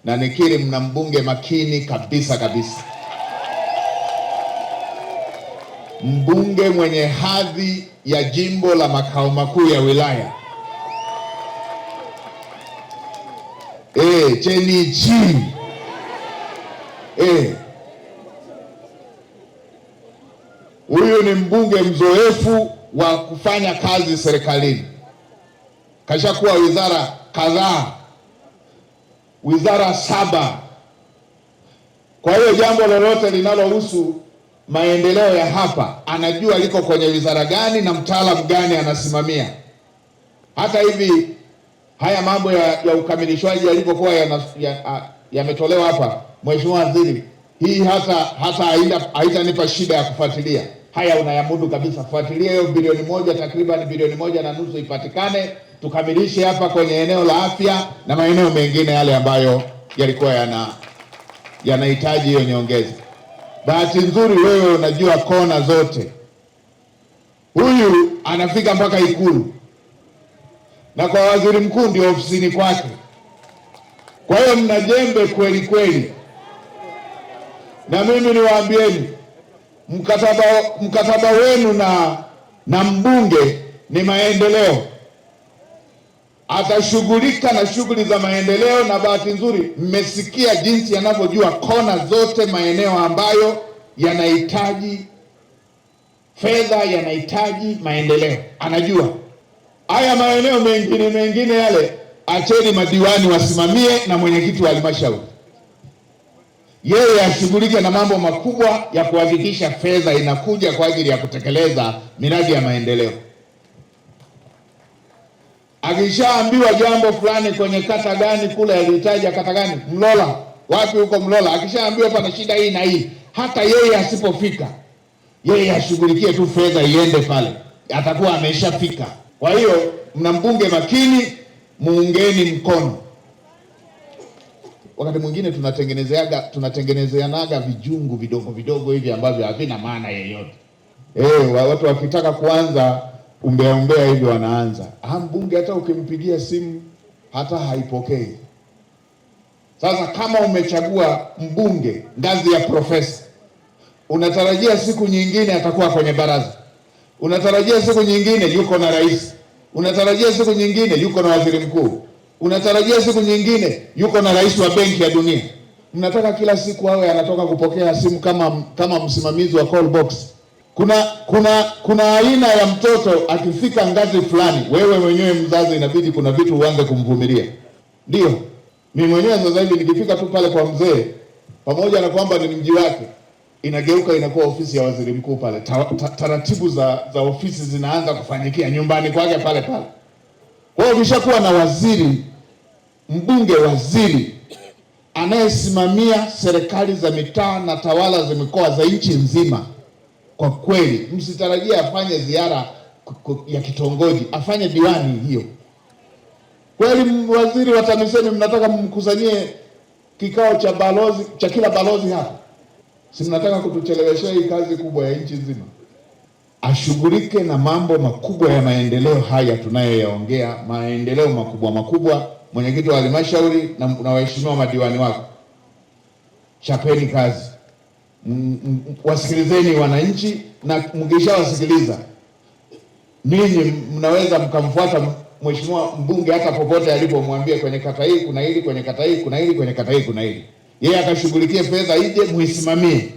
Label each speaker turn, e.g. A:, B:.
A: na nikiri mna mbunge makini kabisa kabisa, mbunge mwenye hadhi ya jimbo la makao makuu ya wilaya. Chenichi. Huyu ni mbunge mzoefu wa kufanya kazi serikalini. Kashakuwa wizara kadhaa, wizara 7. Kwa hiyo jambo lolote linalohusu maendeleo ya hapa anajua liko kwenye wizara gani na mtaalamu gani anasimamia. Hata hivi haya mambo ya ukamilishwaji yalipokuwa yametolewa hapa, Mheshimiwa Waziri, hii hata haitanipa shida ya kufuatilia. Haya unayamudu kabisa. Fuatilia hiyo bilioni 1, takriban bilioni 1.5 ipatikane, tukamilishe hapa kwenye eneo la afya na maeneo mengine yale ambayo yalikuwa yanahitaji hiyo nyongeza. Bahati nzuri wewe unajua kona zote. Huyu anafika mpaka Ikulu, na kwa waziri mkuu ndio ofisini kwake. Kwa hiyo mna jembe kweli kweli, na mimi niwaambieni, mkataba wenu na mbunge ni maendeleo. Atashughulika na shughuli za maendeleo, na bahati nzuri mmesikia jinsi yanavyojua kona zote, maeneo ambayo yanahitaji fedha, yanahitaji maendeleo. Anajua haya maeneo mengine yale, acheni madiwani wasimamie na mwenyekiti wa halmashauri. Yeye ashughulike na mambo makubwa ya kuhakikisha fedha inakuja kwa ajili ya kutekeleza miradi ya maendeleo. Akishaambiwa jambo fulani kwenye kata gani kule, alihitaji kata gani, Mlola, wapi huko Mlola, akishaambiwa pana shida hii na hii, hata yeye asipofika, yeye ashughulikie tu fedha iende pale, atakuwa ameshafika. Kwa hiyo mna mbunge makini, muungeni mkono. Wakati mwingine tunatengenezeanaga vijungu vidogo hivi ambavyo havina maana yeyote. Watu wakitaka kuanza umbea hivi wanaanza. Mbunge hata ukimpigia simu hata haipokei. Sasa kama umechagua mbunge ngazi ya profesa, unatarajia siku nyingine atakuwa kwenye baraza, unatarajia siku nyingine yuko na rais, unatarajia siku nyingine yuko na waziri mkuu, unatarajia siku nyingine yuko na rais wa Benki ya Dunia. Mnataka kila siku awe anatoka kupokea simu kama msimamizi wa call box. Kuna aina ya mtoto akifika ngazi fulani, wewe mwenyewe mzazi inabidi kuna vitu uanze kumvumilia. Ndio mimi mwenyewe sasa hivi nikifika tu pale kwa mzee, pamoja na kwamba ni mji wake, inageuka inakuwa ofisi ya waziri mkuu pale. Taratibu za ofisi zinaanza kufanyikia nyumbani kwake pale. Kwa hiyo ukishakuwa na waziri, mbunge waziri anayesimamia serikali za mitaa na tawala za mikoa za nchi nzima, kwa kweli msitarajia afanye ziara ya kitongoji, afanye diwani hiyo. Kweli waziri wa TAMISEMI mnataka mkusanyie kikao cha kila balozi hapa? Si mnataka kutucheleweshea hii kazi kubwa ya nchi nzima? Ashughulike na mambo makubwa ya maendeleo haya tunayoyaongea, maendeleo makubwa. Mwenyekiti wa halmashauri na waheshimiwa madiwani wako, chapeni kazi. Wasikilizeni wananchi, na mkishawasikiliza ninyi mnaweza mkamfuata mheshimiwa mbunge hata popote alipomwambia kwenye kata hii kuna hili, kwenye kata hii kuna hili, kwenye kata hii kuna hili. Yeye akashughulikie fedha ije muisimamie.